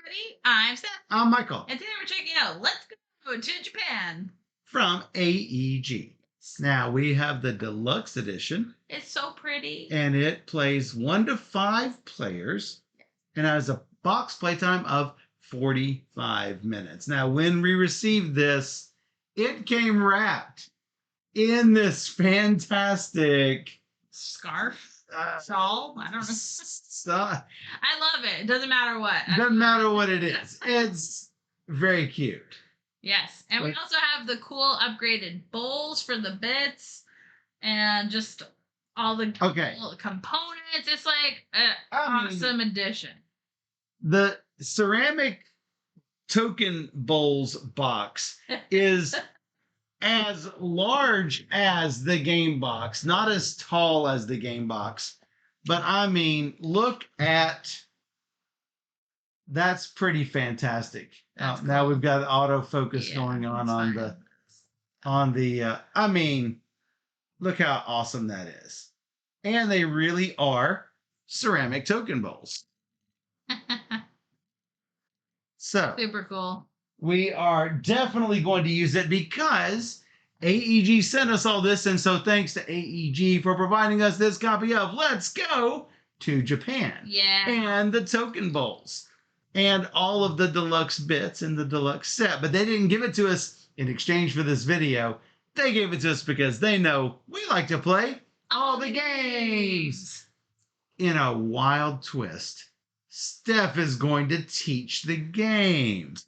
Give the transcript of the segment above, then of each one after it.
everybody. I'm Steph. I'm Michael. And today we're checking out Let's Go to Japan From AEG. Now we have the deluxe edition. It's so pretty. And it plays 1 to 5 players and has a box playtime of 45 minutes. Now, when we received this, it came wrapped in this fantastic scarf. Shawl? I don't know. I love it. It doesn't matter what. Doesn't matter what it is. It's very cute. Yes. And we also have the cool upgraded bowls for the bits and just all the cool components. It's like an awesome addition. The ceramic token bowls box is as large as the game box, not as tall as the game box, but I mean, look at that's pretty fantastic. Cool. Now we've got autofocus going on the I mean, look how awesome that is. And they really are ceramic token bowls. So super cool. We are definitely going to use it because AEG sent us all this. And so thanks to AEG for providing us this copy of Let's Go to Japan. Yeah. And the token bowls. And all of the deluxe bits in the deluxe set. But they didn't give it to us in exchange for this video. They gave it to us because they know we like to play all the games. In a wild twist, Steph is going to teach the games.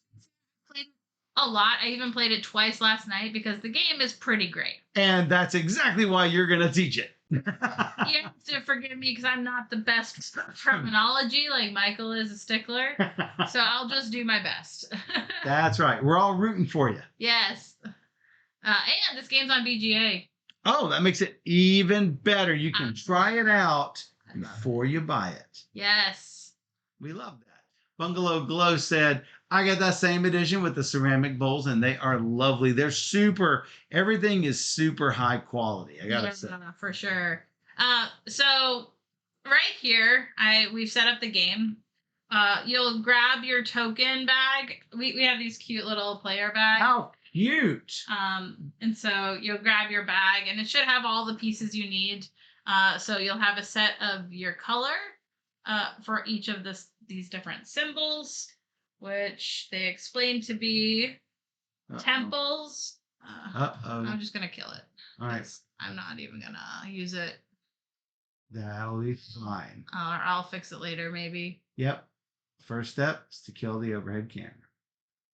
A lot. I even played it twice last night because the game is pretty great. And that's exactly why you're going to teach it. You have to forgive me because I'm not the best terminology like Michael is a stickler. So I'll just do my best. That's right. We're all rooting for you. Yes. And this game's on VGA. Oh, that makes it even better. You can try it out before you buy it. Yes. We love that. Bungalow Glow said, I got that same edition with the ceramic bowls, and they are lovely. They're everything is super high quality. I gotta say. For sure. So right here, we've set up the game. You'll grab your token bag. We have these cute little player bags. How cute. And so you'll grab your bag, and it should have all the pieces you need. So you'll have a set of your color for each of these different symbols, which they explain to be temples. I'm just going to kill it. All right. I'm not even going to use it. That'll be fine. Or I'll fix it later, maybe. Yep. First step is to kill the overhead camera.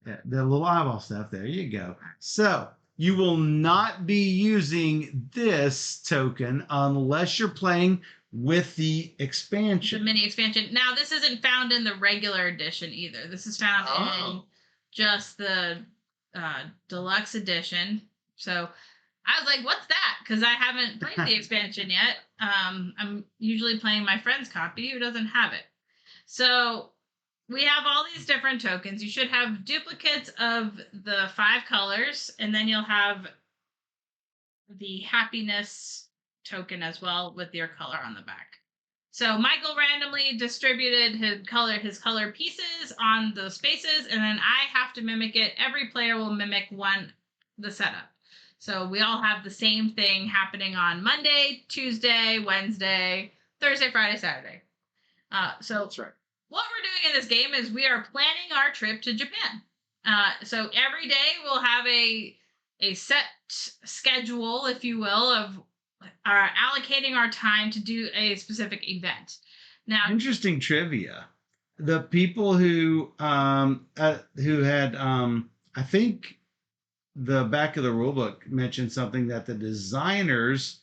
Yeah, the little eyeball stuff. There you go. So you will not be using this token unless you're playing with the expansion. The mini expansion. Now, this isn't found in the regular edition either. This is found in just the deluxe edition. So I was like, what's that? Because I haven't played the expansion yet. I'm usually playing my friend's copy who doesn't have it. So we have all these different tokens. You should have duplicates of the 5 colors, and then you'll have the happiness token as well with your color on the back. So Michael randomly distributed his color pieces on those spaces, and then I have to mimic it. Every player will mimic the setup. So we all have the same thing happening on Monday, Tuesday, Wednesday, Thursday, Friday, Saturday. So that's right. What we're doing in this game is we are planning our trip to Japan. So every day we'll have a set schedule, if you will, of allocating our time to do a specific event. Now, interesting trivia: the people who had I think the back of the rulebook mentioned something that the designers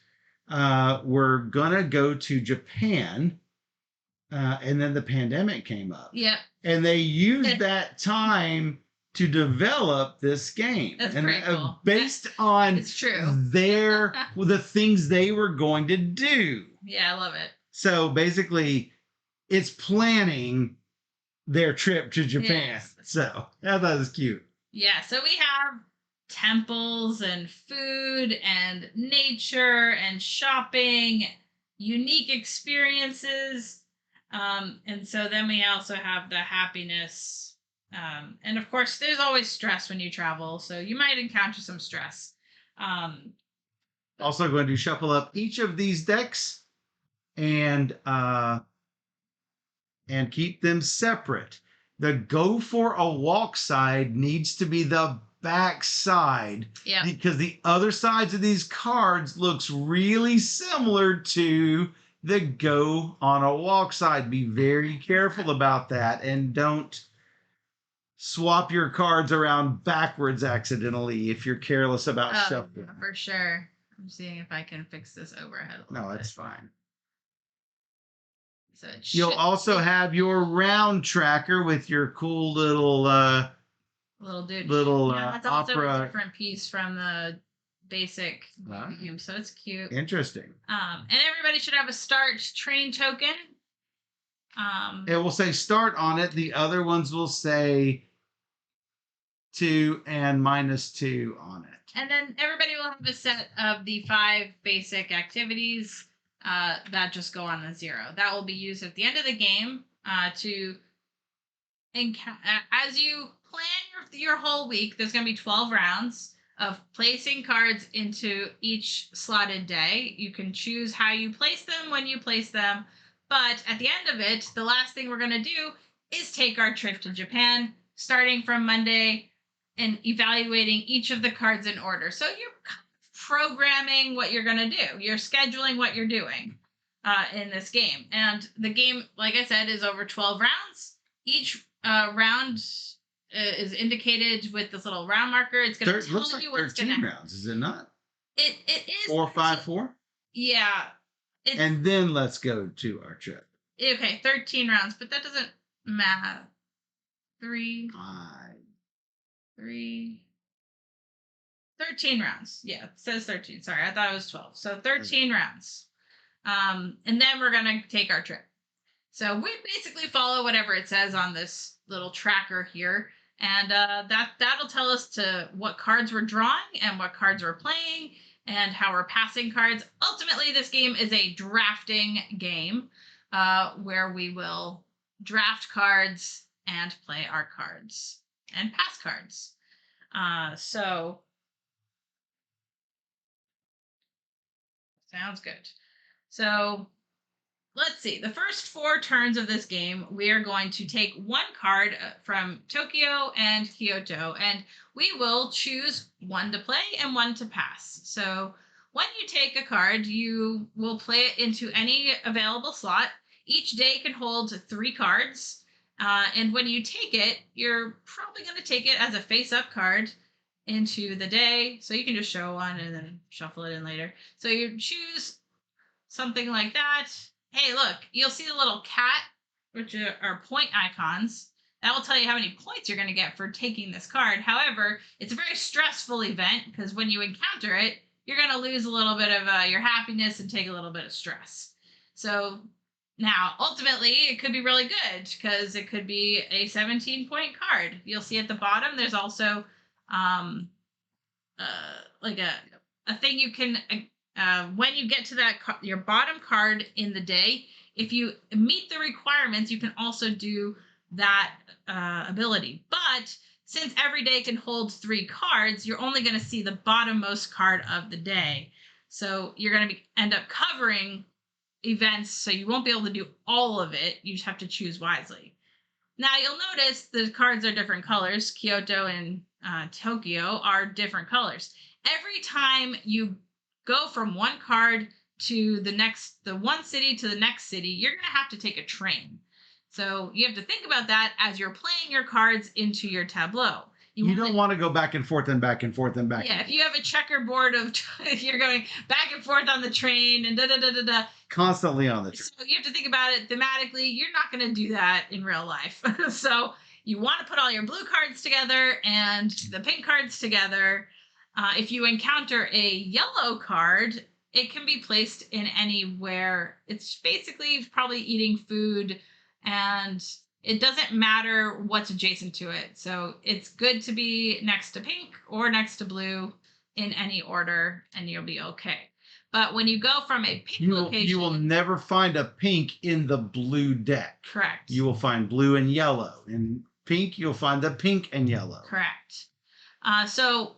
were gonna go to Japan. And then the pandemic came up. Yeah. And they used that time to develop this game. That's pretty cool. Based on it's true. the things they were going to do. Yeah, I love it. So basically, it's planning their trip to Japan. Yes. So I thought it was cute. Yeah, so we have temples and food and nature and shopping, unique experiences. And so then we also have the happiness And of course, there's always stress when you travel, so you might encounter some stress. Um, Also going to shuffle up each of these decks and keep them separate. The go for a walk side needs to be the back side, yeah. because the other sides of these cards looks really similar to the go on a walk side. Be very careful about that and don't swap your cards around backwards accidentally if you're careless about shuffling. Yeah, for sure. I'm seeing if I can fix this overhead a little No, bit. that's fine. So it You'll also have your round tracker with your cool little dude. yeah, that's also opera. a different piece from the basic game, so it's cute. Interesting. And everybody should have a start train token. It will say start on it. The other ones will say 2 and -2 on it. And then everybody will have a set of the 5 basic activities that just go on the 0. That will be used at the end of the game to as you plan your whole week. There's going to be 12 rounds of placing cards into each slotted day. You can choose how you place them, when you place them, but at the end of it, the last thing we're going to do is take our trip to Japan, starting from Monday and evaluating each of the cards in order. So you're programming what you're going to do. You're scheduling what you're doing in this game. And the game, like I said, is over 12 rounds. Each round is indicated with this little round marker. It's going to tell looks like you what's 13 rounds, is it not? It is 4, 5, 4. Yeah. And then let's go to our trip. Okay, 13 rounds, but that doesn't matter. 3, 13 rounds. Yeah, it says 13. Sorry, I thought it was 12. So 13 rounds. And then we're gonna take our trip. So we basically follow whatever it says on this little tracker here, and that'll tell us to what cards we're drawing and what cards we're playing and how we're passing cards. Ultimately, this game is a drafting game where we will draft cards and play our cards and pass cards. So sounds good. So let's see. The first 4 turns of this game, we are going to take one card from Tokyo and Kyoto, and we will choose one to play and one to pass. So when you take a card, you will play it into any available slot. Each day can hold 3 cards. And when you take it, you're probably going to take it as a face-up card into the day. So you can just show one and then shuffle it in later. So you choose something like that. Hey, look, you'll see the little cat, which are point icons. That will tell you how many points you're going to get for taking this card. However, it's a very stressful event because when you encounter it, you're going to lose a little bit of your happiness and take a little bit of stress. So now, ultimately, it could be really good because it could be a 17-point card. You'll see at the bottom, there's also like a thing you can when you get to that your bottom card in the day, if you meet the requirements, you can also do that ability. But since every day can hold 3 cards, you're only going to see the bottommost card of the day. So you're going to end up covering events, so you won't be able to do all of it. You just have to choose wisely. Now you'll notice the cards are different colors. Kyoto and Tokyo are different colors. Every time you go from one card to the one city to the next city, you're going to have to take a train. So you have to think about that as you're playing your cards into your tableau. You don't want to go back and forth and back and forth and back. Yeah, if you have a checkerboard of you're going back and forth on the train and da-da-da-da-da. Constantly on the train. So you have to think about it thematically. You're not going to do that in real life. So you want to put all your blue cards together and the pink cards together. If you encounter a yellow card, it can be placed in anywhere. It's basically probably eating food, and it doesn't matter what's adjacent to it. So it's good to be next to pink or next to blue in any order, and you'll be okay. But when you go from a pink location... You will never find a pink in the blue deck. Correct. You will find blue and yellow. And pink, you'll find the pink and yellow. Correct. So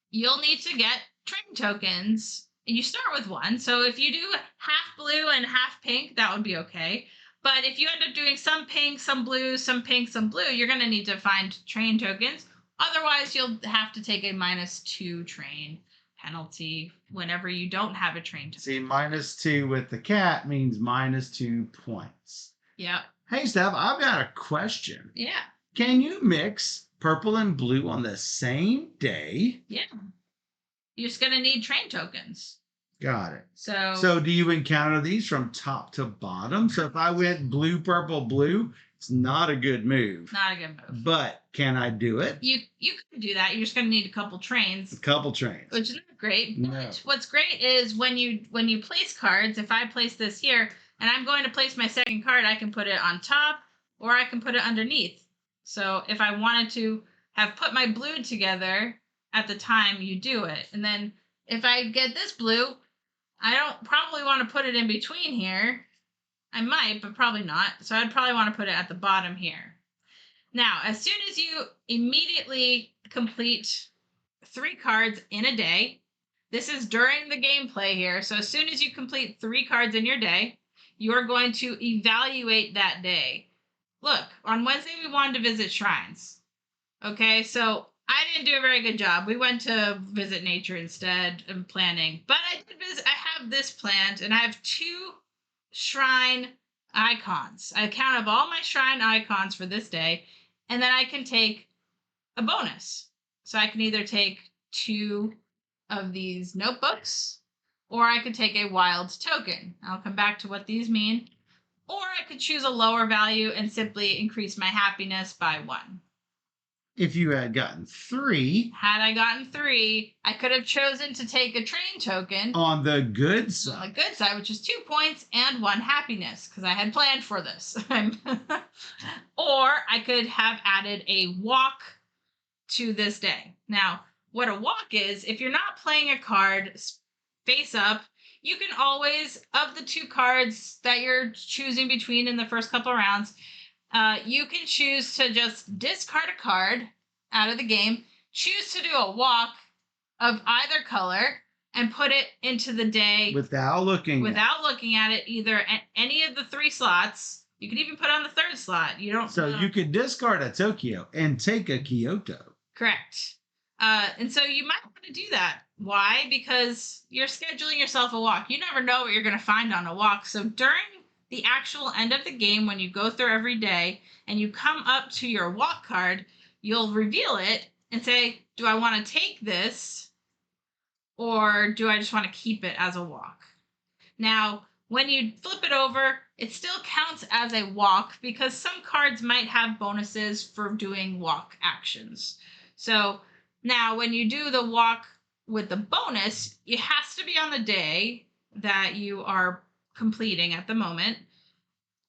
you'll need to get train tokens. You start with one. So if you do half blue and half pink, that would be okay. But if you end up doing some pink, some blue, some pink, some blue, you're going to need to find train tokens. Otherwise, you'll have to take a -2 train penalty whenever you don't have a train token. See, -2 with the cat means -2 points. Yep. Hey, Steph, I've got a question. Yeah. Can you mix purple and blue on the same day? Yeah. You're just going to need train tokens. Got it. So do you encounter these from top to bottom? So if I went blue, purple, blue, it's not a good move. not a good move. But can I do it? You can do that. You're just going to need a couple trains. A couple trains. Which is not great. No. But what's great is when you place cards, if I place this here and I'm going to place my second card, I can put it on top or I can put it underneath. So if I wanted to have put my blue together at the time you do it. And then if I get this blue, I don't probably want to put it in between here. I might, but probably not. So I'd probably want to put it at the bottom here. Now, as soon as you immediately complete 3 cards in a day, this is during the gameplay here. So as soon as you complete 3 cards in your day, you're going to evaluate that day. Look, on Wednesday, we wanted to visit shrines. Okay, so I didn't do a very good job. We went to visit nature instead of planning. But I did visit, I have this planned, and I have 2 shrine icons. I count up all my shrine icons for this day, and then I can take a bonus. So I can either take 2 of these notebooks, or I could take a wild token. I'll come back to what these mean. Or I could choose a lower value and simply increase my happiness by 1. If you had gotten 3. Had I gotten 3, I could have chosen to take a train token On the good side. on the good side, which is 2 points and 1 happiness, because I had planned for this. Or I could have added a walk to this day. Now, what a walk is, if you're not playing a card face up, you can always, of the 2 cards that you're choosing between in the first couple rounds, you can choose to just discard a card out of the game, choose to do a walk of either color, and put it into the day without looking at it, either at any of the 3 slots. You could even put on the 3rd slot. You could discard a Tokyo and take a Kyoto. Correct. And so you might want to do that. Why? Because you're scheduling yourself a walk. You never know what you're going to find on a walk. So during the actual end of the game, when you go through every day and you come up to your walk card, you'll reveal it and say, do I want to take this or do I just want to keep it as a walk? Now, when you flip it over, it still counts as a walk because some cards might have bonuses for doing walk actions. So now when you do the walk with the bonus, it has to be on the day that you are completing at the moment.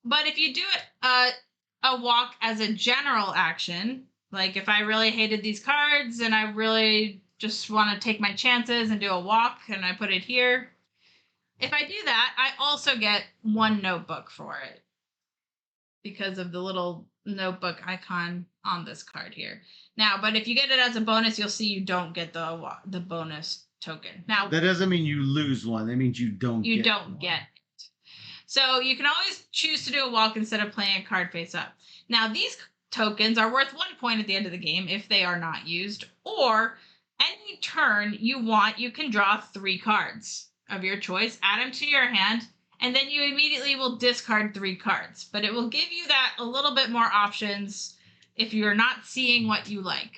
But if you do it a walk as a general action, like if I really hated these cards and I really just want to take my chances and do a walk and I put it here, if I do that, I also get 1 notebook for it because of the little notebook icon on this card here. Now, but if you get it as a bonus, you'll see you don't get the bonus token. Now, that doesn't mean you lose 1. That means you don't get it. So you can always choose to do a walk instead of playing a card face up. Now, these tokens are worth 1 point at the end of the game if they are not used, or any turn you want, you can draw 3 cards of your choice, add them to your hand, and then you immediately will discard 3 cards. But it will give you that a little bit more options if you're not seeing what you like.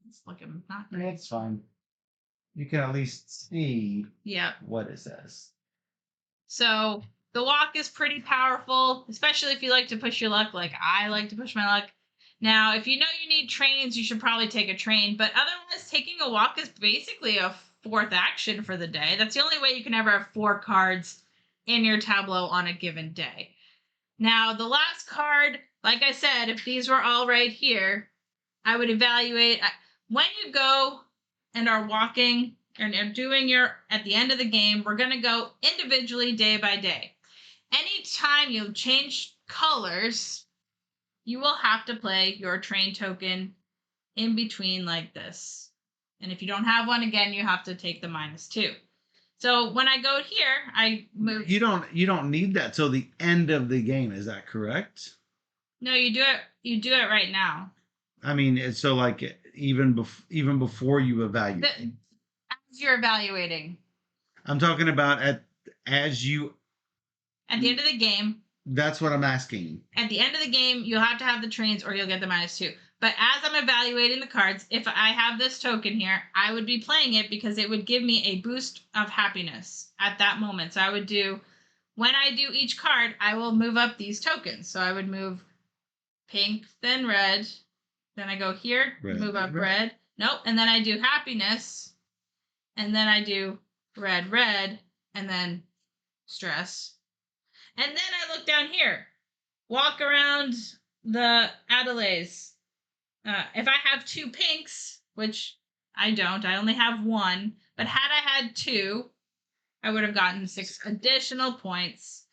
It's looking not great. It's fine. You can at least see what it says. So the walk is pretty powerful, especially if you like to push your luck like I like to push my luck. Now, if you know you need trains, you should probably take a train. But otherwise, taking a walk is basically a 4th action for the day. That's the only way you can ever have 4 cards in your tableau on a given day. Now, the last card, like I said, if these were all right here, I would evaluate. When you go and are walking and doing at the end of the game, we're going to go individually day by day. Anytime you change colors, you will have to play your train token in between like this. And if you don't have one, again, you have to take the -2. So when I go here, I move. You don't need that till the end of the game. Is that correct? No, you do it. You do it right now. I mean, it's so like even before you evaluate. As you're evaluating. I'm talking about as you. At the end of the game. That's what I'm asking. At the end of the game, you'll have to have the trains or you'll get the -2. But as I'm evaluating the cards, if I have this token here, I would be playing it because it would give me a boost of happiness at that moment. So I would do, when I do each card, I will move up these tokens. So I would move pink, then red. Then I go here, move up red. Nope. And then I do happiness. And then I do red, red, and then stress. And then I look down here, walk around the Adelaides. If I have 2 pinks, which I don't, I only have 1, but had I had 2, I would have gotten 6 additional points.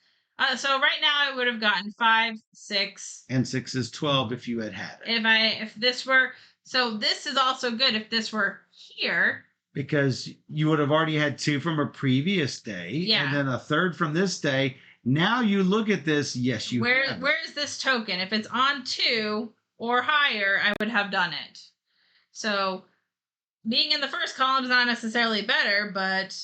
So right now I would have gotten 5, 6. And 6 is 12 if you had it. If this were, so this is also good if this were here. Because you would have already had 2 from a previous day. Yeah. And then a third from this day. Now you look at this, yes, you have it. Where is this token? If it's on 2 or higher, I would have done it. So being in the first column is not necessarily better, but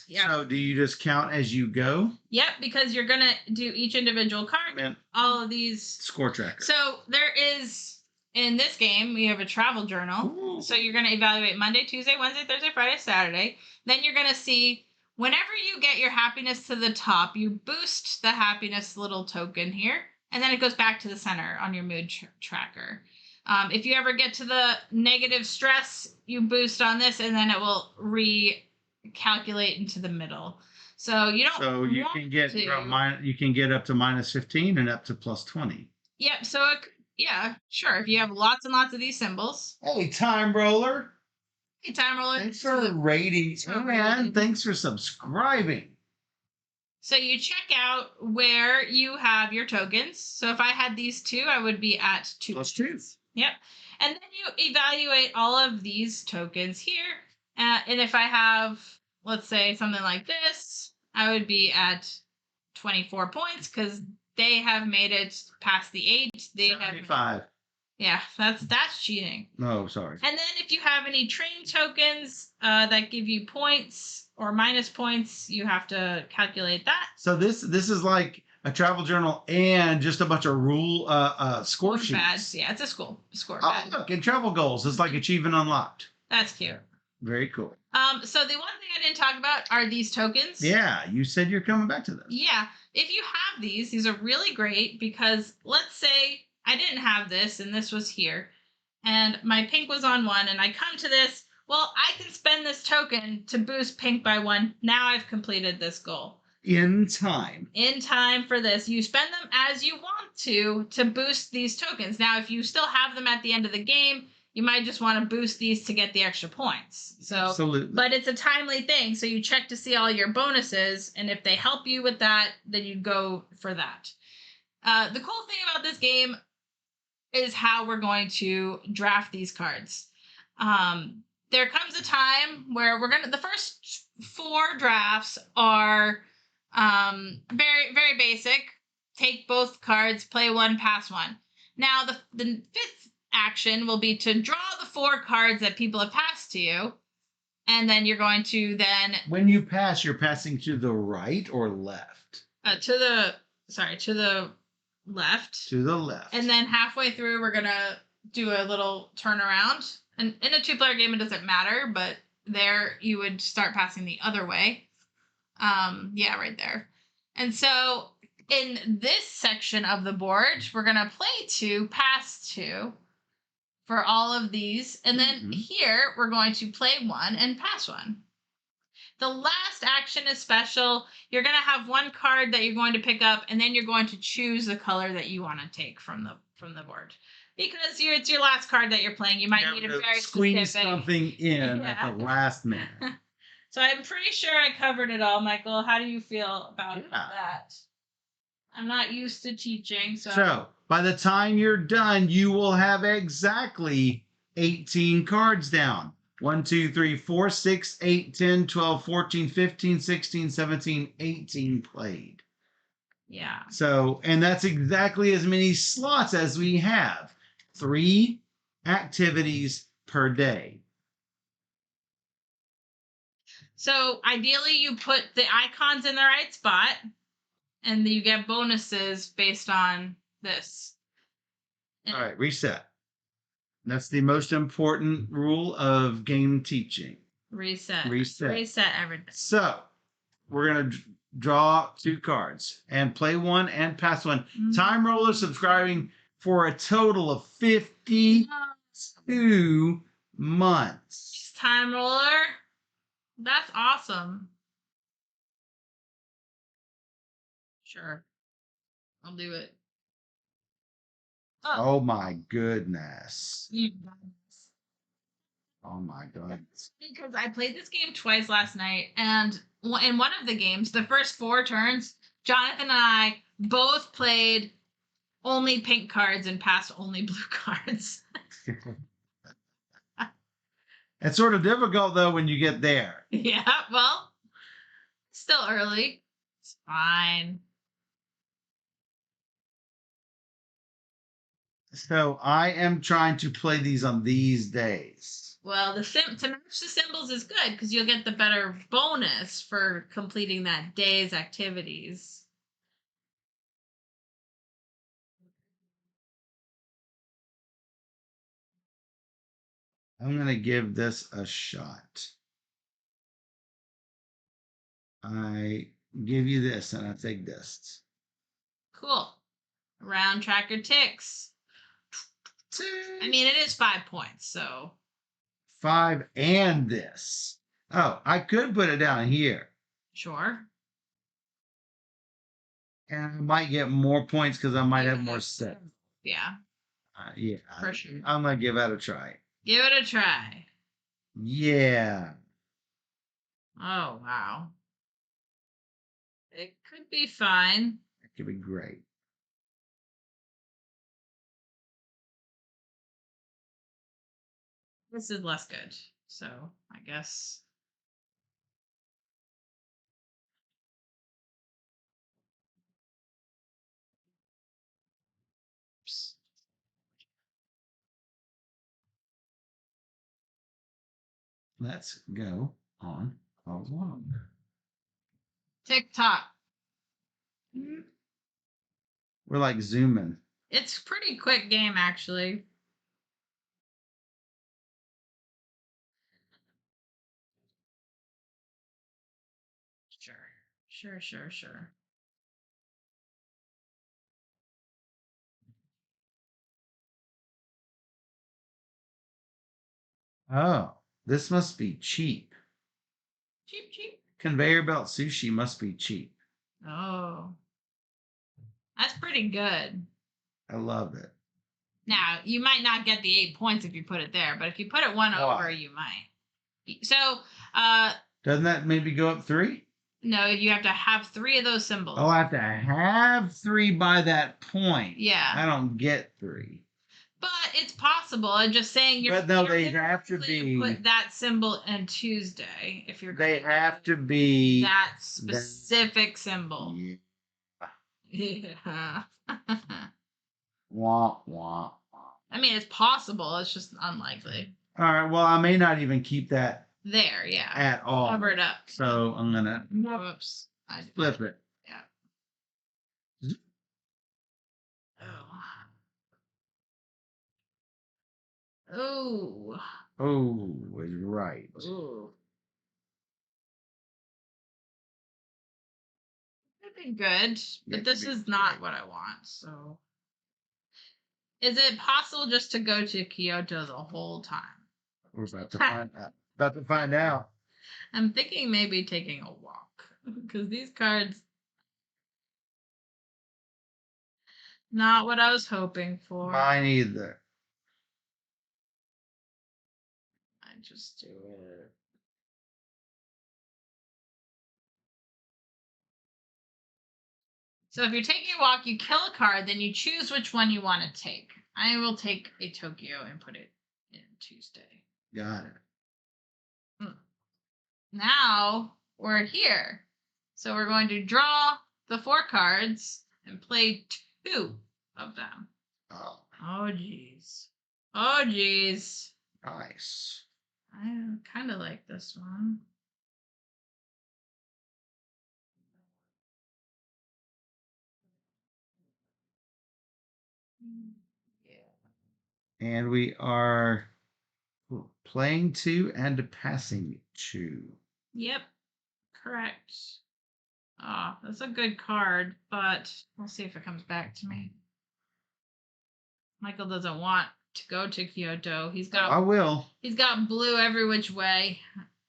yeah. So do you just count as you go? Yep, because you're going to do each individual card. And all of these. Score tracker. So there is, in this game, we have a travel journal. Ooh. So you're going to evaluate Monday, Tuesday, Wednesday, Thursday, Friday, Saturday. Then you're going to see whenever you get your happiness to the top, you boost the happiness little token here. And then it goes back to the center on your mood tracker. If you ever get to the negative stress, you boost on this, and then it will recalculate into the middle. So you don't. So you can get you can get up to -15 and up to +20. Yep. So yeah, sure. If you have lots and lots of these symbols. Hey, time roller. Hey, time roller. Thanks for rating. Oh man, thanks for subscribing. So you check out where you have your tokens. So if I had these 2, I would be at 2. +2. Yep. And then you evaluate all of these tokens here. And if I have, let's say, something like this, I would be at 24 points because they have made it past the 8. They 75. Yeah, that's cheating. No, sorry. And then if you have any train tokens that give you points or minus points, you have to calculate that. So this is like a travel journal and just a bunch of score sheets. Badge. Yeah, it's a score badge. Look, in travel goals, it's like achievement unlocked. That's cute. Very cool. So the one thing I didn't talk about are these tokens. Yeah, you said you're coming back to this. Yeah, if you have these are really great because let's say I didn't have this and this was here and my pink was on 1 and I come to this. Well, I can spend this token to boost pink by 1. Now I've completed this goal. In time. In time for this. You spend them as you want to boost these tokens. Now, if you still have them at the end of the game, you might just want to boost these to get the extra points. So, absolutely. But it's a timely thing. So you check to see all your bonuses. And if they help you with that, then you go for that. The cool thing about this game is how we're going to draft these cards. There comes a time where the first 4 drafts are very, very basic. Take both cards, play 1, pass 1. Now, the 5th action will be to draw the 4 cards that people have passed to you. And then you're going to then... When you pass, you're passing to the right or left? To the left. To the left. And then halfway through, we're going to do a little turnaround. And in a 2-player game, it doesn't matter, but there you would start passing the other way. Yeah, right there. And so in this section of the board, we're going to play 2, pass 2 for all of these. And then here, we're going to play 1 and pass 1. The last action is special. You're going to have 1 card that you're going to pick up, and then you're going to choose the color that you want to take from the board. Because it's your last card that you're playing. You might need a very squeeze specific... something in at the last minute. So I'm pretty sure I covered it all, Michael. How do you feel about that? I'm not used to teaching, so. So by the time you're done, you will have exactly 18 cards down. 1, 2, 3, 4, 6, 8, 10, 12, 14, 15, 16, 17, 18 played. Yeah. So, and that's exactly as many slots as we have. 3 activities per day. So ideally, you put the icons in the right spot, and you get bonuses based on this. All right, reset. That's the most important rule of game teaching. Reset. Reset. Reset everything. So, we're going to draw 2 cards and play one and pass one. Mm-hmm. Time Roller subscribing for a total of 52 months. Time Roller? That's awesome. Sure. I'll do it. Oh my goodness. You Oh my goodness. Because I played this game twice last night, and in one of the games, the first 4 turns, Jonathan and I both played only pink cards and passed only blue cards. It's sort of difficult though when you get there. Yeah, well, still early. It's fine. So I am trying to play these on these days. Well, to match the symbols is good because you'll get the better bonus for completing that day's activities. I'm going to give this a shot. I give you this and I take this. Cool. Round tracker ticks. I mean, it is 5 points, so. 5 and this. Oh, I could put it down here. Sure. And I might get more points because I might have more sets. Yeah. Yeah. For sure. I'm going to give that a try. Give it a try. Yeah. Oh, wow. It could be fine. It could be great. This is less good. So, I guess. Oops. Let's go on along. TikTok. We're like zooming. It's a pretty quick game, actually. Sure. Oh, this must be cheap. Cheap. Conveyor belt sushi must be cheap. Oh. That's pretty good. I love it. Now, you might not get the 8 points if you put it there, but if you put it one Why? over, you might. So, Doesn't that maybe go up 3? no, you have to have 3 of those symbols. Oh, I have to have 3 by that point. Yeah. I don't get 3. But it's possible. I'm just saying But no, they have to be. Put that symbol in Tuesday if you're. They have to be that specific symbol. Yeah. Yeah. Wah, wah, wah. I mean, it's possible. It's just unlikely. All right. Well, I may not even keep that There, yeah. at all. Cover it up. So I'm gonna Whoops. I flip it. Yeah. Oh. Oh. Oh, was right. Ooh. Could be good, but this is not what I want. So, is it possible just to go to Kyoto the whole time? We're about to find out. About to find out. I'm thinking maybe taking a walk because these cards not what I was hoping for. Mine either. I just do it. So if you're taking a walk, you kill a card, then you choose which one you want to take. I will take a Tokyo and put it in Tuesday. Got it. Now we're here. So we're going to draw the 4 cards and play 2 of them. Oh, Oh, geez. Oh, geez. nice. I kind of like this one. Yeah. And we are playing 2 and passing 2. Yep. Correct. Oh, that's a good card, but we'll see if it comes back to me. Michael doesn't want to go to Kyoto. I will. He's got blue every which way.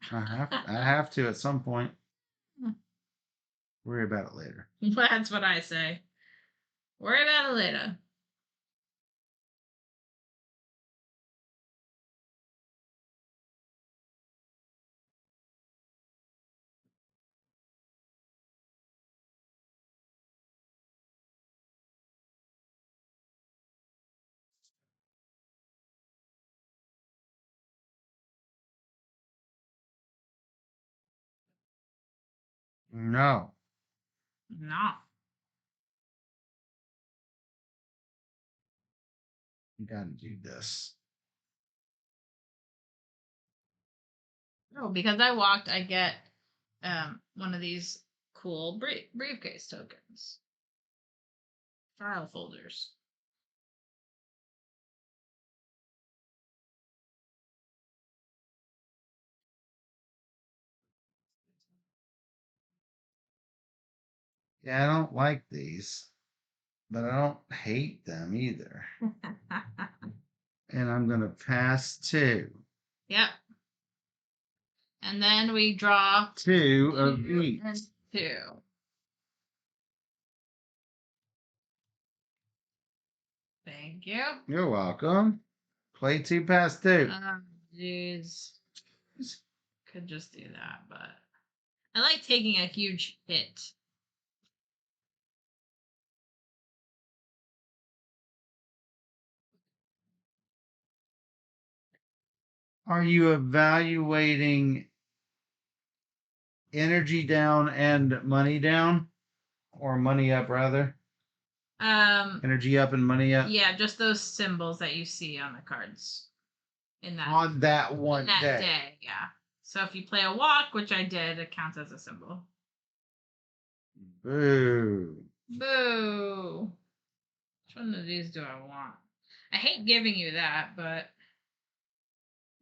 I have to at some point. Worry about it later. That's what I say. Worry about it later. No. No. You got to do this. No, because I walked, I get one of these cool briefcase tokens. File folders. Yeah, I don't like these, but I don't hate them either. And I'm going to pass 2. Yep. And then we draw 2 of each. And 2. Thank you. You're welcome. Play 2, pass 2. Oh, jeez. Could just do that, but I like taking a huge hit. Are you evaluating energy down and money down? Or money up, rather? Energy up and money up? Yeah, just those symbols that you see on the cards. On that one day. Yeah. So if you play a walk, which I did, it counts as a symbol. Boo. Boo. Which one of these do I want? I hate giving you that, but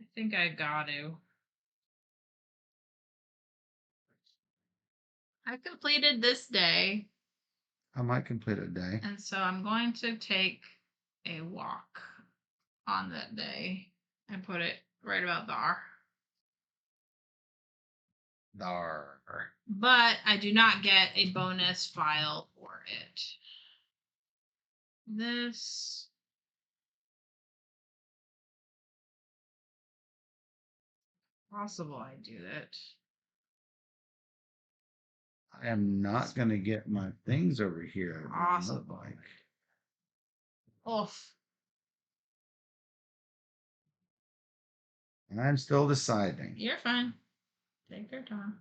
I think I got to. I completed this day. I might complete a day. And so I'm going to take a walk on that day and put it right about there. Dar. But I do not get a bonus file for it. This. Possible I do that. I am not going to get my things over here. Awesome. Oof. I'm still deciding. You're fine. Take your time.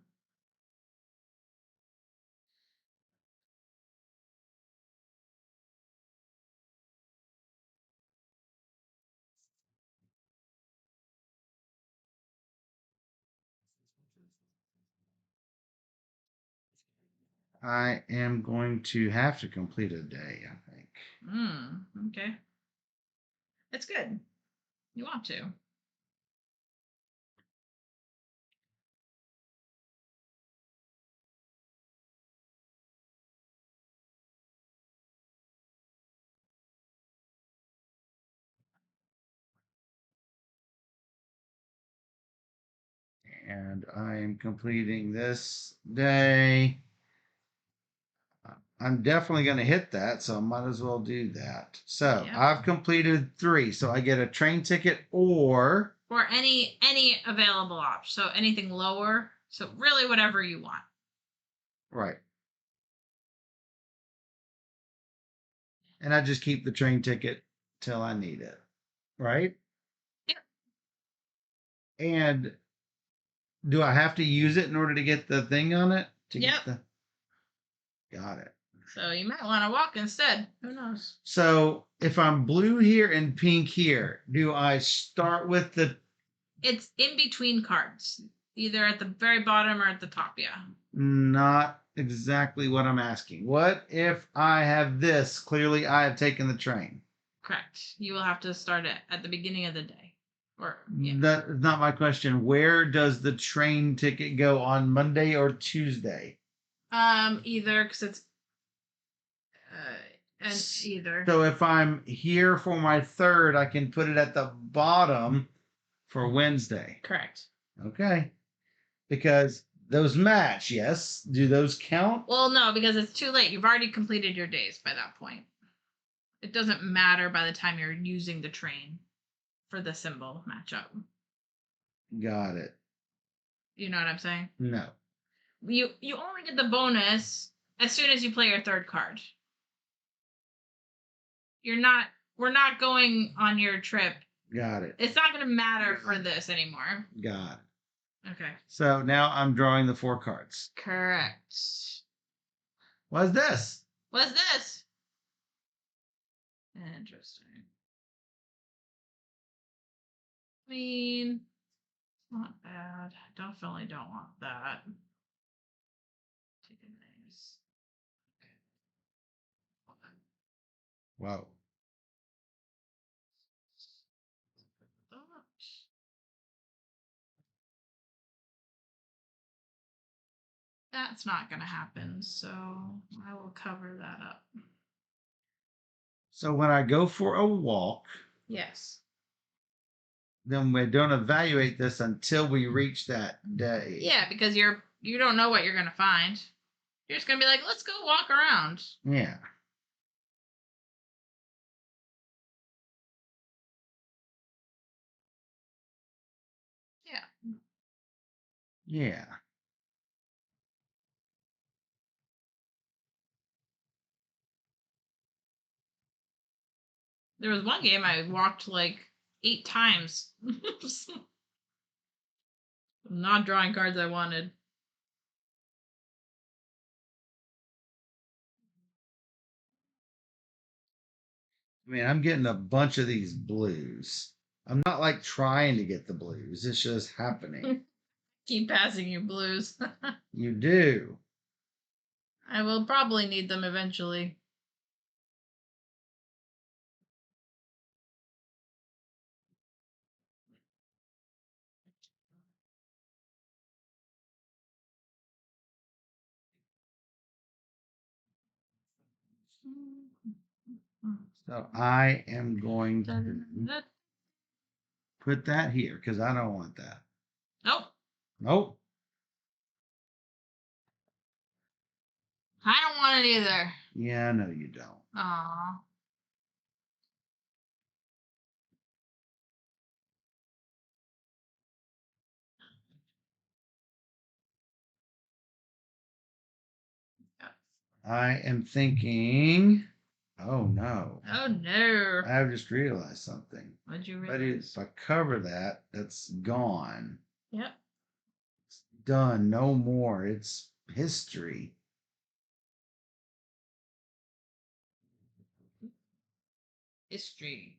I am going to have to complete a day, I think. Okay. It's good. You want to. And I am completing this day. I'm definitely going to hit that, so I might as well do that. So Yep. I've completed 3, so I get a train ticket or any available option. So anything lower. So really whatever you want. right. And I just keep the train ticket till I need it, right? Yep. And do I have to use it in order to get the thing on it? Yep. Got it. So you might want to walk instead. Who knows? So if I'm blue here and pink here, do I start with the? It's in between cards, either at the very bottom or at the top. Yeah. Not exactly what I'm asking. What if I have this? Clearly, I have taken the train. Correct. You will have to start it at the beginning of the day. Or yeah. That is not my question. Where does the train ticket go, on Monday or Tuesday? Either because it's and either. So if I'm here for my third, I can put it at the bottom for Wednesday. Correct. Okay. Because those match, yes. Do those count? Well, no, because it's too late. You've already completed your days by that point. It doesn't matter by the time you're using the train for the symbol matchup. Got it. You know what I'm saying? No. You only get the bonus as soon as you play your third card. We're not going on your trip. Got it. It's not going to matter for this anymore. Got it. Okay. So now I'm drawing the 4 cards. Correct. What's this? What's this? Interesting. I mean, it's not bad. I definitely don't want that. Take a nice. Wow. That's not going to happen, so I will cover that up. So when I go for a walk, Yes. then we don't evaluate this until we reach that day. Yeah, because you don't know what you're going to find. You're just going to be like, let's go walk around. Yeah. Yeah. Yeah. There was one game I walked like 8 times. Not drawing cards I wanted. I mean, I'm getting a bunch of these blues. I'm not like trying to get the blues. It's just happening. Keep passing you blues. You do. I will probably need them eventually. So I am going to put that here because I don't want that. Nope. Nope. I don't want it either. Yeah, no, you don't. Aww. I am thinking. Oh no. Oh no. I have just realized something. What'd you But realize? if I cover that, that's gone. Yep. It's done. No more. It's history. History.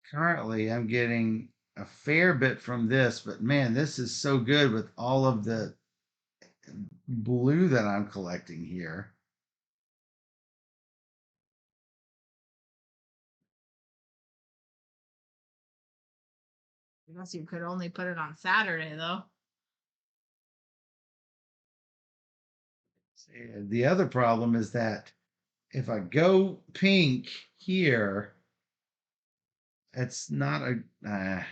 Currently, I'm getting a fair bit from this, but man, this is so good with all of the blue that I'm collecting here. I guess you could only put it on Saturday though. The other problem is that if I go pink here, it's not a.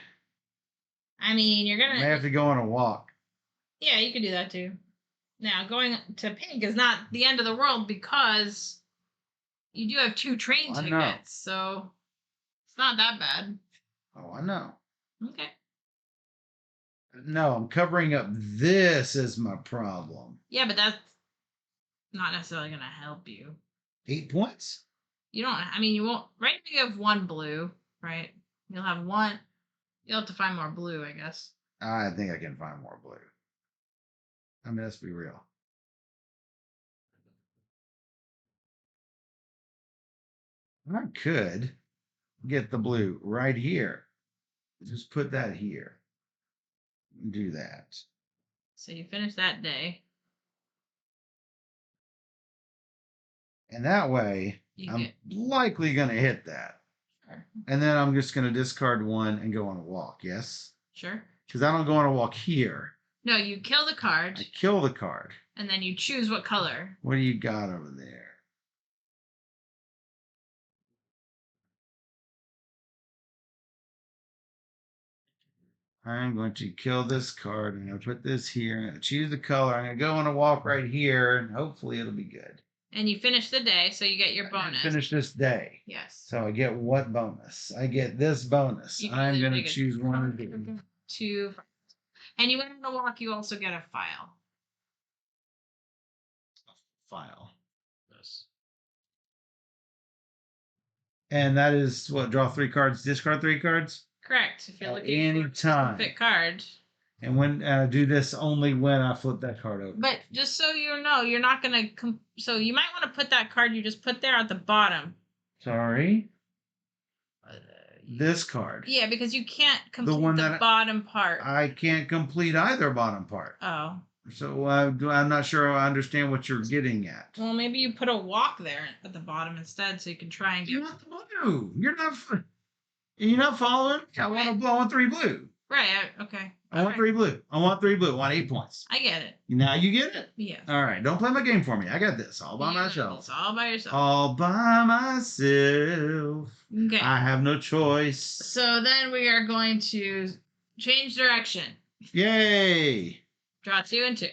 I mean, you're I gonna. may have to go on a walk. Yeah, you could do that too. Now, going to pink is not the end of the world because you do have 2 train I know. tickets, so it's not that bad. Oh, I know. Okay. No, I'm covering up this as my problem. Yeah, but that's not necessarily going to help you. 8 points? You don't, I mean, you won't, right now you have one blue, right? You'll have one, you'll have to find more blue, I guess. I think I can find more blue. I mean, let's be real. I could get the blue right here. Just put that here. Do that. So you finish that day. And that way, I'm likely going to hit that. Sure. And then I'm just going to discard one and go on a walk, yes? Sure. Because I don't go on a walk here. No, you kill the card. I kill the card. And then you choose what color. What do you got over there? I'm going to kill this card. I'm going to put this here. I'm going to choose the color. I'm going to go on a walk right here, and hopefully it'll be good. And you finish the day, so you get your bonus. Finish this day. Yes. So I get what bonus? I get this bonus. I'm going to choose one of these. Two. And you went on a walk, you also get a file. File. Yes. And that is what? Draw 3 cards, discard 3 cards? Correct. If you're looking any for a time. specific card. And when do this only when I flip that card over. But just so you know, you're not going to... So you might want to put that card you just put there at the bottom. Sorry? This card. Yeah, because you can't complete the bottom part. I can't complete either bottom part. Oh. So I'm not sure I understand what you're getting at. Well, maybe you put a walk there at the bottom instead, so you can try and get... You want the blue. You're not following? I want 3 blue. Right, okay. I want 3 blue. I want 3 blue. I want 8 points. I get it. Now you get it? Yeah. All right. Don't play my game for me. I got this all by myself. It's all by yourself. All by myself. Okay. I have no choice. So then we are going to change direction. Yay. Draw 2 and 2.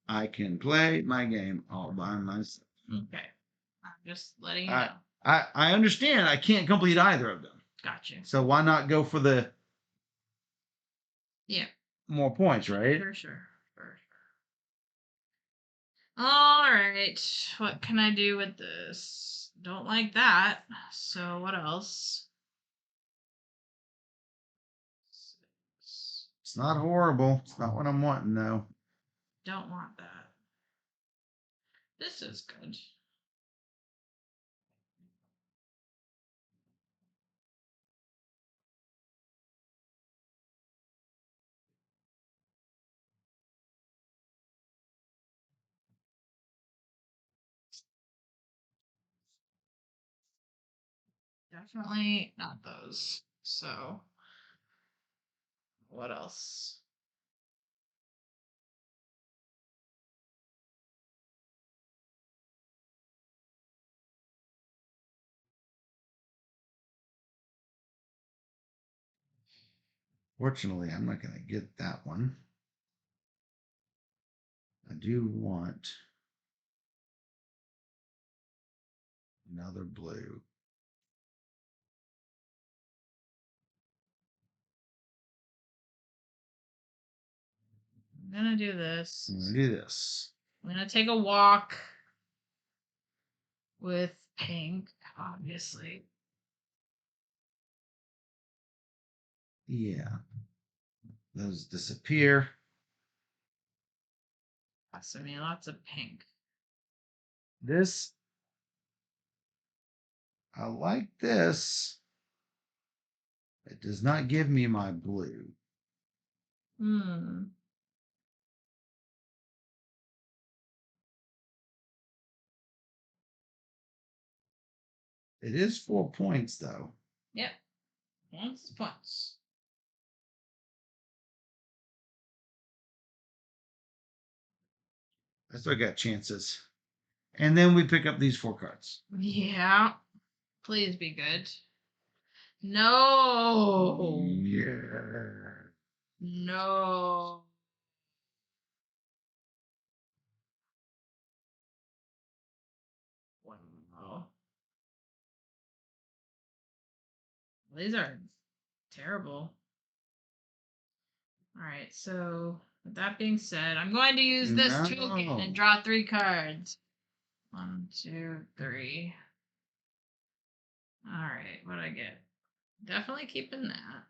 I can play my game all by myself. Okay. I'm just letting you know. I understand. I can't complete either of them. Gotcha. So why not go for the more points, right? For sure. All right. What can I do with this? Don't like that. So what else? 6. It's not horrible. It's not what I'm wanting, though. Don't want that. This is good. Definitely not those. So, what else? Fortunately, I'm not going to get that one. I do want another blue. I'm going to do this. I'm going to do this. I'm going to take a walk with pink, obviously. Yeah. Those disappear. Yes, I mean, lots of pink. This, I like this. It does not give me my blue. It is 4 points, though. Yep. Points. I still got chances. And then we pick up these 4 cards. Yeah. Please be good. No. Yeah. No. Wow. These are terrible. All right. So with that being said, I'm going to use this token No. and draw 3 cards. 1, 2, 3. All right. What do I get? Definitely keeping that.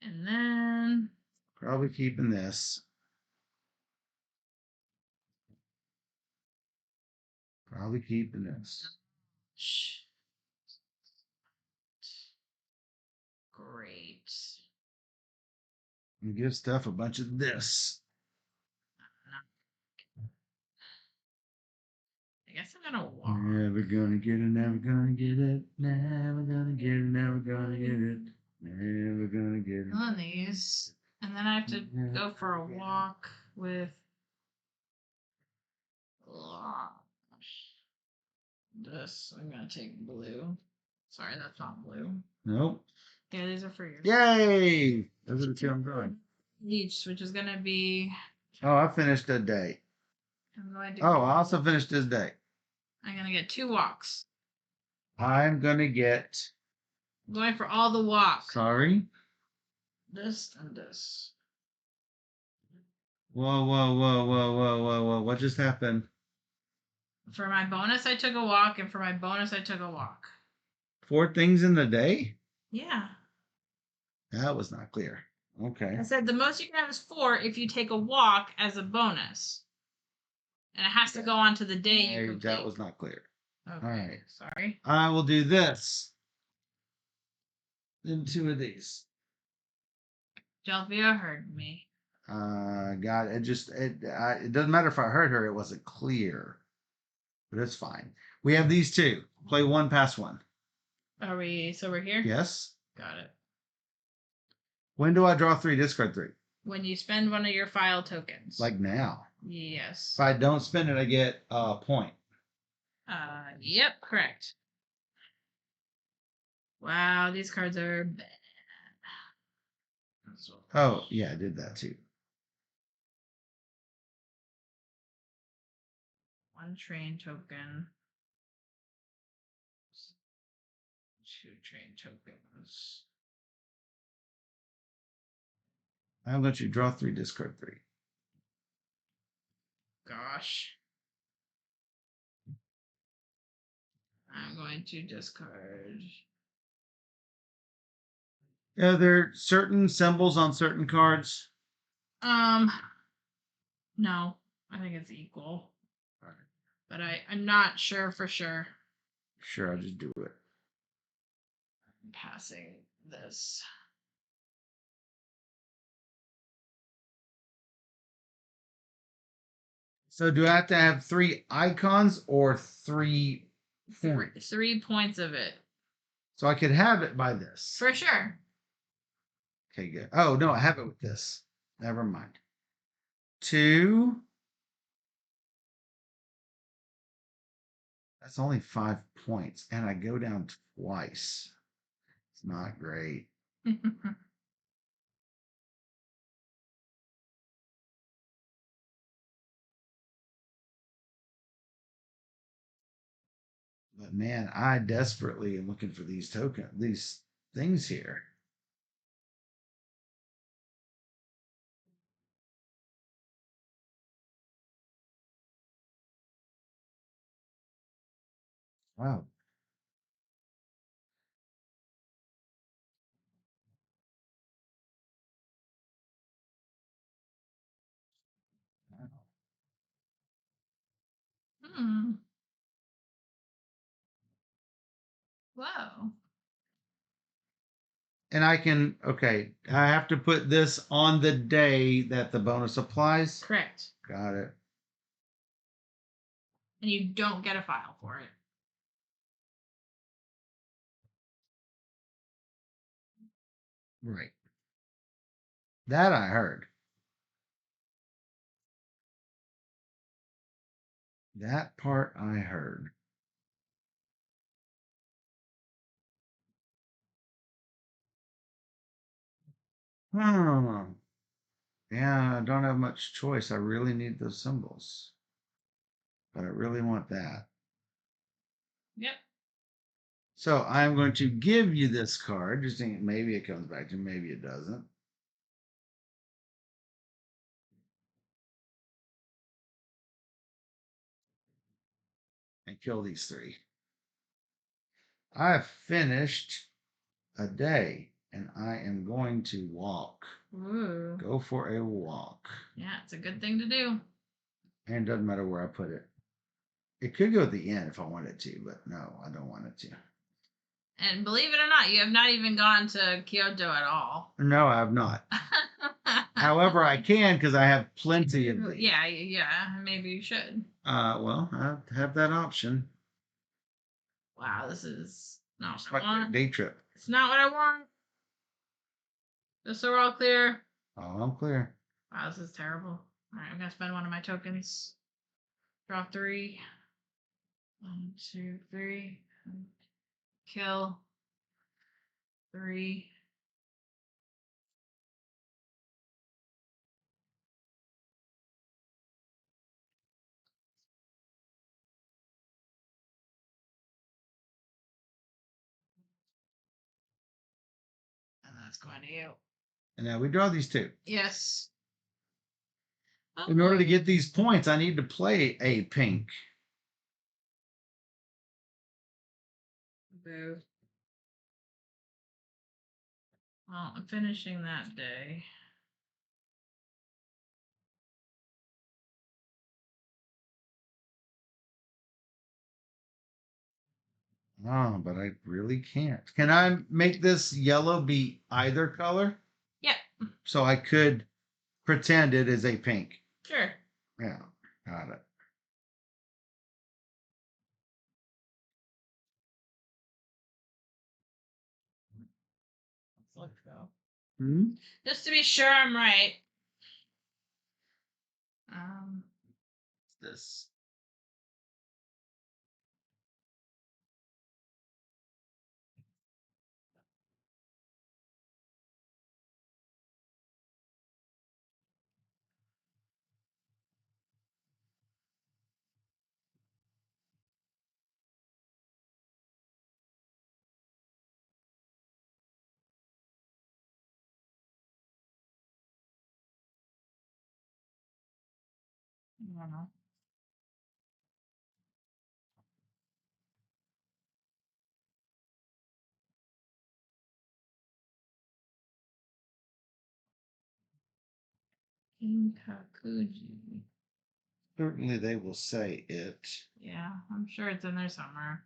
And then Probably keeping this. Probably keeping this. Great. And give Steph a bunch of this. I guess I'm gonna walk. Never gonna get it, never gonna get it, never gonna get it, never gonna get it, never gonna get it. On these, and then I have to go for a walk with. This. I'm gonna take blue. Sorry, that's not blue. Nope. Yeah, these are for you. Yay! Those are the two I'm going. Each, which is gonna be. Oh, I finished a day. I'm going to. Oh, I also finished this day. I'm gonna get 2 walks. I'm gonna get. I'm going for all the walks. Sorry. This and this. Whoa, whoa, whoa, whoa, whoa, whoa, whoa. What just happened? For my bonus, I took a walk, and for my bonus, I took a walk. 4 things in the day? Yeah. That was not clear. Okay. I said the most you can have is 4 if you take a walk as a bonus. And it has to go on to the day you complete. That was not clear. Okay. All right. Sorry. I will do this. Then 2 of these. Delvia heard me. God, it doesn't matter if I heard her, it wasn't clear. But it's fine. We have these 2. Play 1, pass 1. Are we, so we're here? Yes. Got it. When do I draw 3, discard 3? When you spend one of your file tokens. Like now. Yes. If I don't spend it, I get a point. Yep, correct. Wow, these cards are bad. Oh, yeah, I did that too. 1 train token. 2 train tokens. I'll let you draw 3, discard 3. Gosh. I'm going to discard. Are there certain symbols on certain cards? No. I think it's equal. But I'm not sure for sure. Sure, I'll just do it. I'm passing this. So do I have to have 3 icons or 3 points? 3 points of it. So I could have it by this. For sure. Okay, good. Oh, no, I have it with this. Never mind. 2. That's only 5 points. And I go down twice. It's not great. But man, I desperately am looking for these things here. Wow. Hmm. Whoa. And I can, okay, I have to put this on the day that the bonus applies. Correct. Got it. And you don't get a file for it. Right. That I heard. That part I heard. Hmm. Yeah, I don't have much choice. I really need those symbols. But I really want that. Yep. So I'm going to give you this card. Just think maybe it comes back to me, maybe it doesn't. And kill these three. I've finished a day and I am going to walk. Ooh. Go for a walk. Yeah, it's a good thing to do. And it doesn't matter where I put it. It could go at the end if I wanted to, but no, I don't want it to. And believe it or not, you have not even gone to Kyoto at all. No, I have not. However, I can because I have plenty of these. Yeah, maybe you should. Well, I have that option. Wow, this is not It's what I like a want. day trip. It's not what I want. Just so we're all clear. Oh, I'm clear. Wow, this is terrible. All right, I'm gonna spend one of my tokens. Draw 3. 1, 2, 3. Kill 3. And that's going to you. And now we draw these two. Yes. In order to get these points, I need to play a pink. Boo. Well, I'm finishing that day. Oh, but I really can't. Can I make this yellow be either color? Yep. So I could pretend it is a pink. Sure. Yeah, got it. Let's go. Hmm? Just to be sure I'm right. This. I don't know. Kinkakuji. Certainly they will say it. Yeah, I'm sure it's in there somewhere.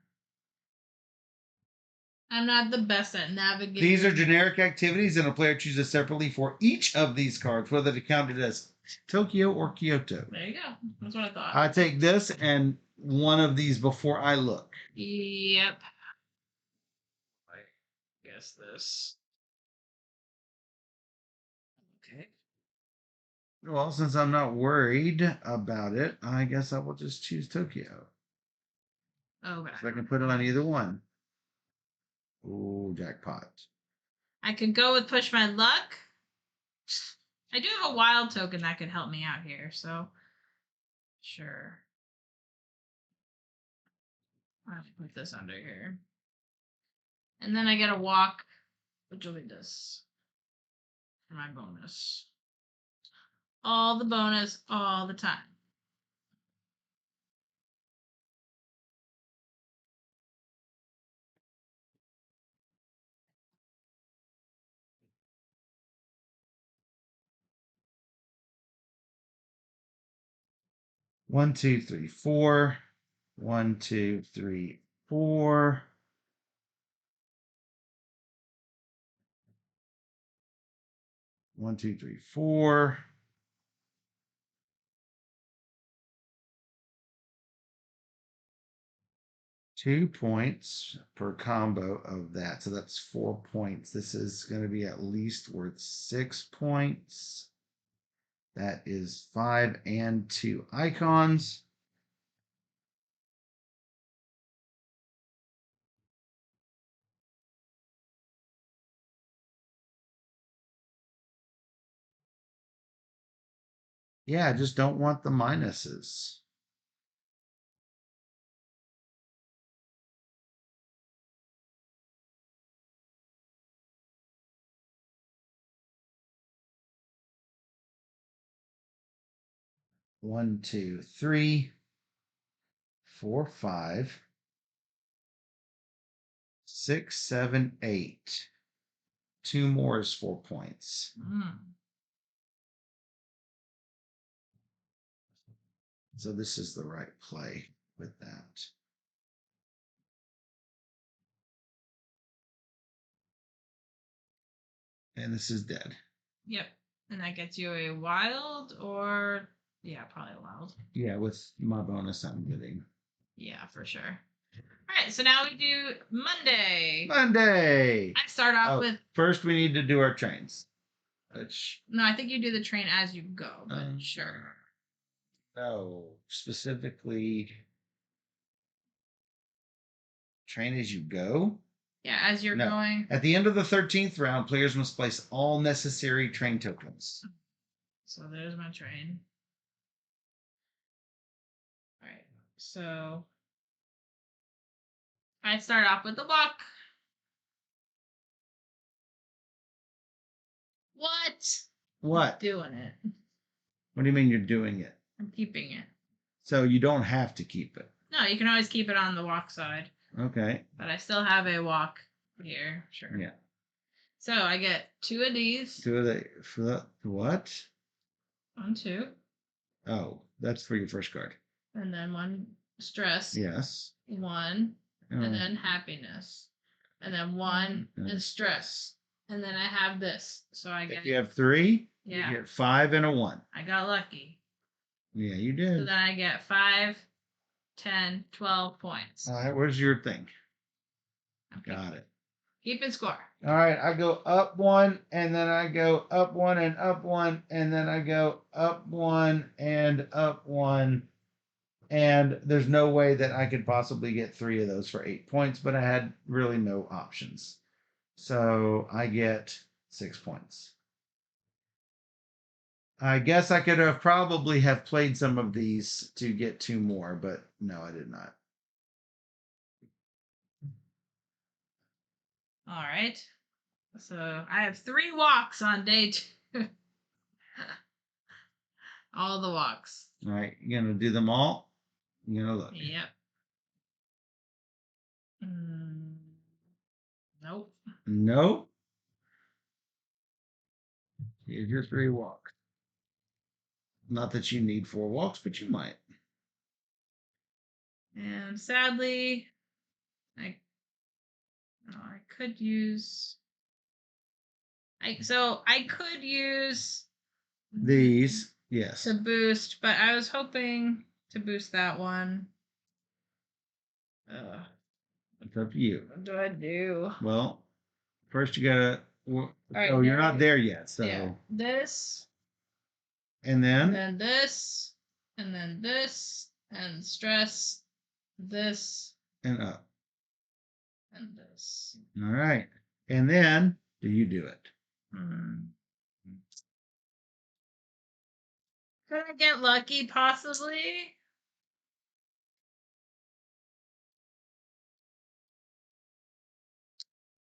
I'm not the best at navigating. These are generic activities, and a player chooses separately for each of these cards whether to count it as Tokyo or Kyoto. There you go. That's what I thought. I take this and one of these before I look. Yep. I guess this. Okay. Well, since I'm not worried about it, I guess I will just choose Tokyo. Okay. So I can put it on either one. Ooh, jackpot. I could go with push my luck. I do have a wild token that could help me out here, so sure. I'll have to put this under here. And then I get a walk, which will be this for my bonus. All the bonus, all the time. One, two, three, four. 1, 2, 3, 4. 1, 2, 3, 4. 2 points per combo of that. So that's 4 points. This is going to be at least worth 6 points. That is 5 and 2 icons. Yeah, I just don't want the minuses. 1, 2, 3, 4, 5, 6, 7, 8. 2 more is 4 points. So this is the right play with that. And this is dead. Yep. And that gets you a wild or, yeah, probably a wild. Yeah, with my bonus I'm getting. Yeah, for sure. All right, so now we do Monday. Monday. I start off with. First, we need to do our trains. Which, no, I think you do the train as you go, but sure. No, specifically train as you go. Yeah, as you're going. At the end of the 13th round, players must place all necessary train tokens. So there's my train. All right, so I start off with the walk. What? What? I'm doing it. What do you mean you're doing it? I'm keeping it. So you don't have to keep it. No, you can always keep it on the walk side. Okay. But I still have a walk here. Sure. Yeah. So I get 2 of these. 2 of the for the what? 1, 2. Oh, that's for your first card. And then 1 stress. Yes. 1. And then happiness. And then 1 and stress. And then I have this. So I get. If you have 3, yeah. you get 5 and a 1. I got lucky. Yeah, you did. So then I get 5, 10, 12 points. All right, where's your thing? Got it. Keeping score. All right, I go up 1, and then I go up 1 and up 1, and then I go up 1 and up 1. And there's no way that I could possibly get 3 of those for 8 points, but I had really no options. So I get 6 points. I guess I could have probably have played some of these to get 2 more, but no, I did not. All right. So I have 3 walks on day 2. All the walks. All right, you're gonna do them all. You're gonna look. Yep. Nope. Nope. Here's your 3 walks. Not that you need 4 walks, but you might. And sadly, I could use. I could use these, yes, to boost, but I was hoping to boost that one. It's up to you. What do I do? Well, first you gotta. Right, oh, you're not there yet, so. Yeah. This. And then. And then this, and then this, and stress, this, and up. And this. All right, and then do you do it? Could I get lucky, possibly?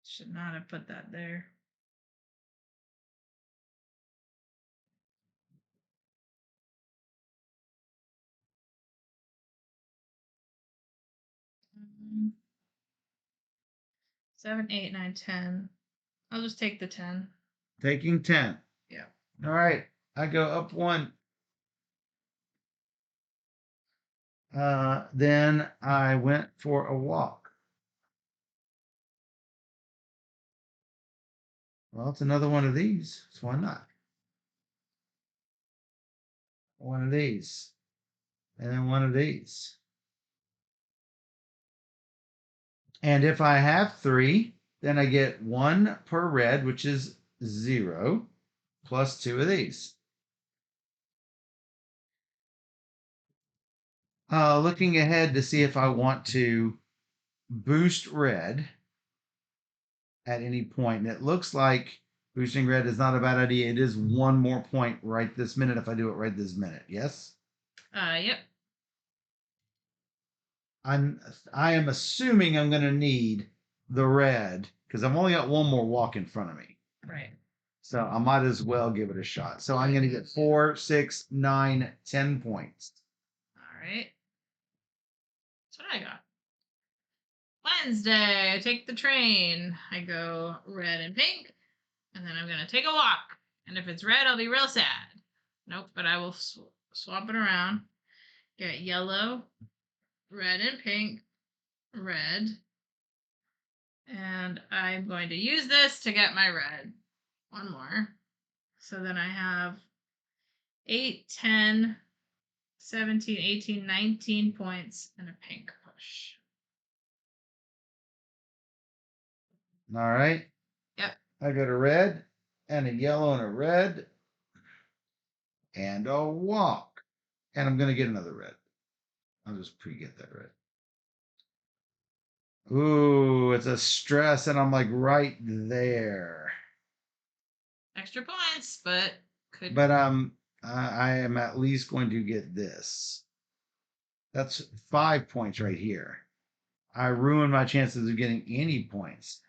Should not have put that there. Mm. 7, 8, 9, 10. I'll just take the 10. Taking 10. Yeah. All right, I go up 1. Then I went for a walk. Well, it's another one of these, so why not? One of these, and then one of these. And if I have 3, then I get 1 per red, which is 0, plus 2 of these. Looking ahead to see if I want to boost red at any point. And it looks like boosting red is not a bad idea. It is 1 more point right this minute if I do it right this minute. Yes? Yep. I am assuming I'm going to need the red because I've only got 1 more walk in front of me. Right. So I might as well give it a shot. So I'm going to get 4, 6, 9, 10 points. All right. That's what I got. Wednesday, I take the train. I go red and pink, and then I'm going to take a walk. And if it's red, I'll be real sad. Nope, but I will swap it around. Get yellow, red and pink, red. And I'm going to use this to get my red. One more. So then I have 8, 10, 17, 18, 19 points and a pink push. All right. Yep. I got a red and a yellow and a red and a walk. And I'm going to get another red. I'll just pre-get that red. Ooh, it's a stress, and I'm like right there. Extra points, but could. But I am at least going to get this. That's 5 points right here. I ruined my chances of getting any points.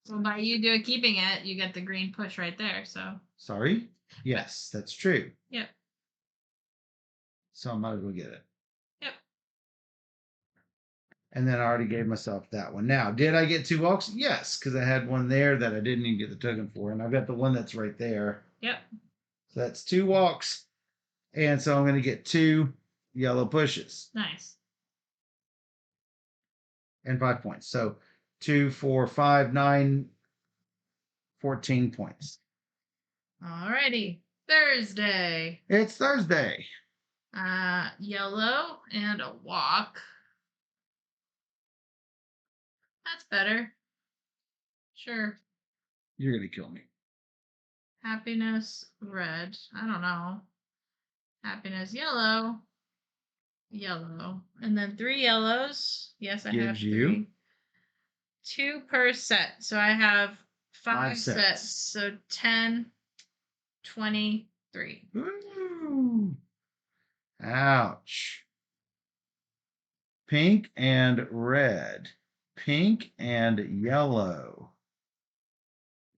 So by you keeping it, you get the green push right there. So. Sorry? Yes, that's true. Yep. So I might as well get it. Yep. And then I already gave myself that one. Now, did I get 2 walks? Yes, because I had one there that I didn't even get the token for. And I've got the one that's right there. Yep. So that's 2 walks. And so I'm going to get 2 yellow pushes. Nice. And 5 points. So 2, 4, 5, 9, 14 points. Alrighty. Thursday. It's Thursday. Yellow and a walk. That's better. Sure. You're going to kill me. Happiness, red. I don't know. Happiness, yellow. Yellow. And then 3 yellows. Yes, I have 3. 2 per set. So I have 5 sets. So 10, 23. Ooh. Ouch. Pink and red. Pink and yellow.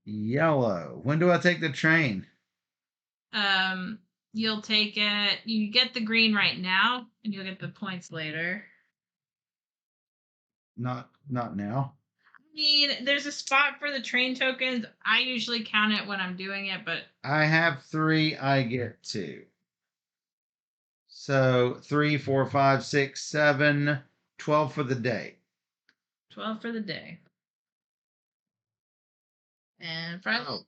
Yellow. When do I take the train? You'll take it. You get the green right now, and you'll get the points later. Not now. I mean, there's a spot for the train tokens. I usually count it when I'm doing it, but I have 3. I get 2. So 3, 4, 5, 6, 7, 12 for the day. 12 for the day. And Friday. Oh.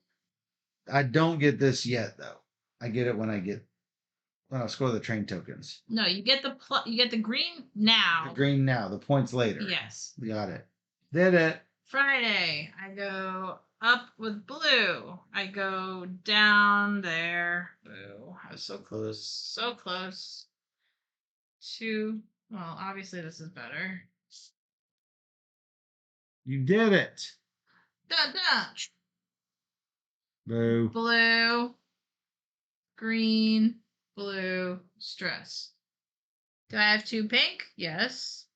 I don't get this yet though. I get it when I score the train tokens. No, you get the green now. The green now, the points later. Yes. Got it. Did it. Friday, I go up with blue. I go down there. Boo. I was so close. So close. Well, obviously this is better. You did it. Dun dun. Boo. Blue. Green. Blue. Stress. Do I have 2 pink? Yes.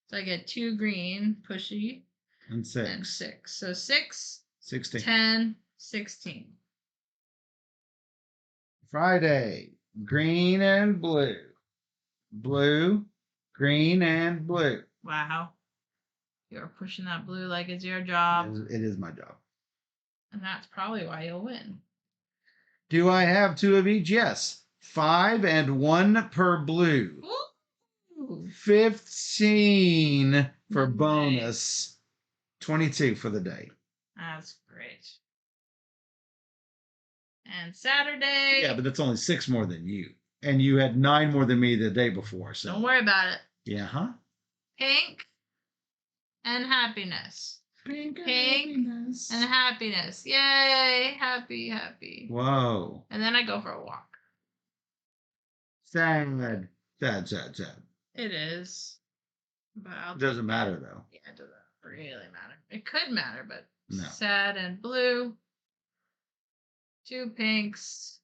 So I get 2 green. Pushy. And 6. And 6. So 6. 16. 10. 16. Friday. Green and blue. Blue. Green and blue. Wow. You're pushing that blue like it's your job. It is my job. And that's probably why you'll win. Do I have 2 of each? Yes. 5 and 1 per blue. Ooh. 15 for Nice. bonus. 22 for the day. That's great. And Saturday. Yeah, but that's only 6 more than you. And you had 9 more than me the day before. So Don't worry about it. Yeah, huh? Pink and happiness. Pink and happiness. Yay! Happy. Whoa. And then I go for a walk. Sad. It is. But It doesn't matter though. Yeah, it doesn't really matter. It could matter, but No. sad and blue. 2 pinks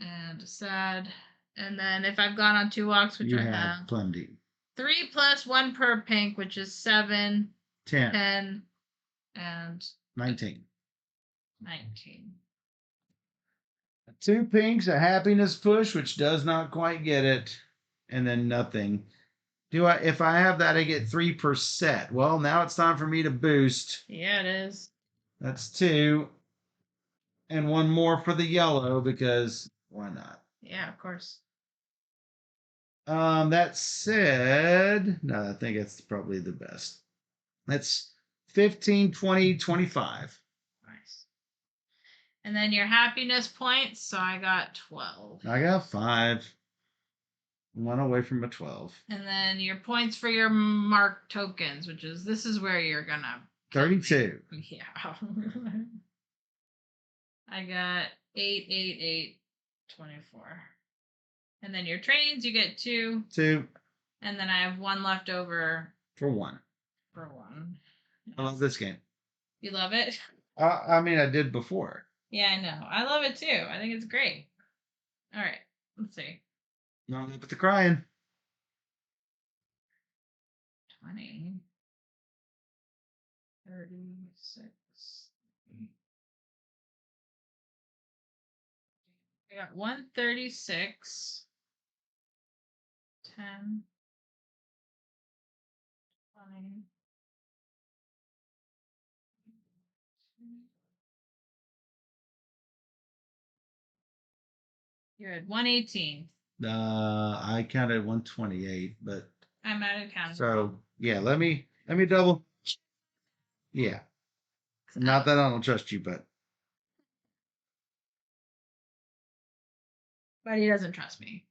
and sad. And then if I've gone on 2 walks, which You I have have, plenty. 3 plus 1 per pink, which is 7, 10, 10, and 19. 19. 2 pinks, a happiness push, which does not quite get it, and then nothing. If I have that, I get 3 per set. Well, now it's time for me to boost. Yeah, it is. That's 2. And 1 more for the yellow because why not? Yeah, of course. That said, no, I think it's probably the best. That's 15, 20, 25. Nice. And then your happiness points. So I got 12. I got 5. 1 away from a 12. And then your points for your mark tokens, which is this is where you're gonna 32. Yeah. I got 8, 8, 8, 24. And then your trains, you get 2. 2 And then I have 1 left over for 1. for 1. I love this game. You love it? I mean, I did before. Yeah, I know. I love it too. I think it's great. All right. Let's see. No, but the crying. 20. 36. I got 136. 10. 20. You're at 118. I counted 128, but I'm out of counting. so yeah, let me double. Yeah. Not that I don't trust you, but he doesn't trust me.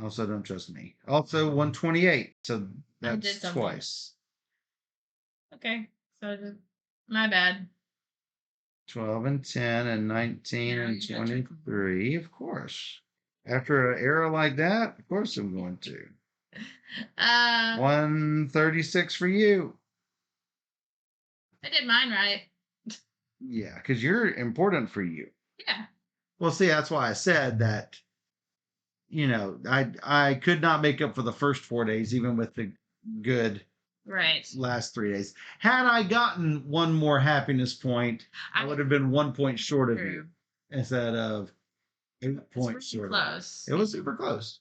also don't trust me. Also 128. So I did that's something. twice. Okay. So my bad. 12 and 10 and 19 Yeah, and you got your- 23, of course. After an error like that, of course I'm going to. 136 for you. I did mine right. Yeah, because you're important for you. Yeah. Well, see, that's why I said that, I could not make up for the first 4 days, even with the good Right. last 3 days. Had I gotten 1 more happiness point, I would have been 1 point short of you instead of 8 points short close. of you. It was super close.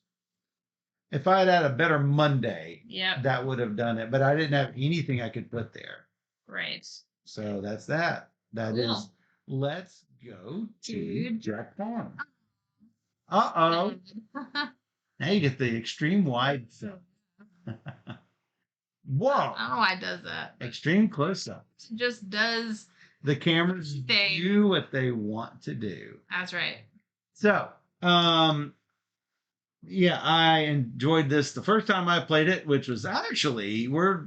If I had had a better Monday, that would have done it. But I didn't have anything I could put there. Right. So that's that. That Cool. is. Let's go to Japan. Uh-oh. Now you get the extreme wide. Whoa. I don't know why it does that. Extreme close-up. It just does. The cameras do what they want to do. That's right. So, yeah, I enjoyed this the first time I played it, which was actually, we're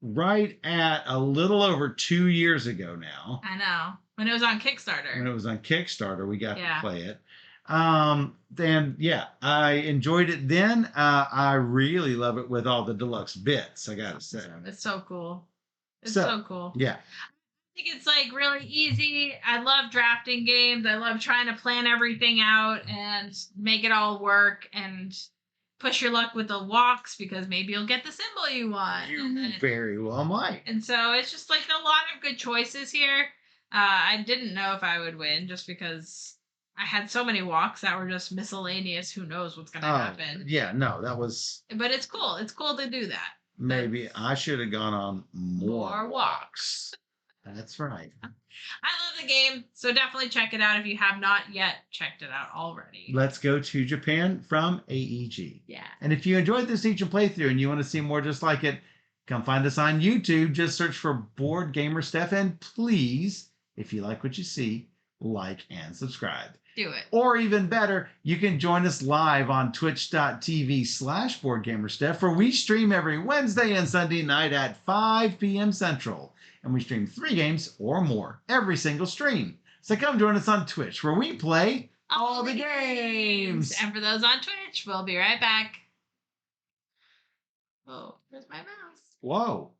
right at a little over 2 years ago now. I know. When it was on Kickstarter. When it was on Kickstarter, we got to play it. Then, yeah, I enjoyed it then. I really love it with all the deluxe bits, I gotta say. It's so cool. It's so cool. Yeah. I think it's like really easy. I love drafting games. I love trying to plan everything out and make it all work and push your luck with the walks because maybe you'll get the symbol you want. You very well might. And so it's just like a lot of good choices here. I didn't know if I would win just because I had so many walks that were just miscellaneous. Who knows what's going to happen? Yeah, no, that was. But it's cool. It's cool to do that. Maybe I should have gone on more walks. That's right. I love the game, so definitely check it out if you have not yet checked it out already. Let's go to Japan from AEG. Yeah. And if you enjoyed this Each and Playthrough and you want to see more just like it, come find us on YouTube. Just search for Board Gamer Steph, and please, if you like what you see, like and subscribe. Do it. Or even better, you can join us live on twitch.tv/BoardGamerSteph, where we stream every Wednesday and Sunday night at 5 p.m. Central. And we stream 3 games or more every single stream. So come join us on Twitch, where we play all the games. And for those on Twitch, we'll be right back. Oh, where's my mouse? Whoa.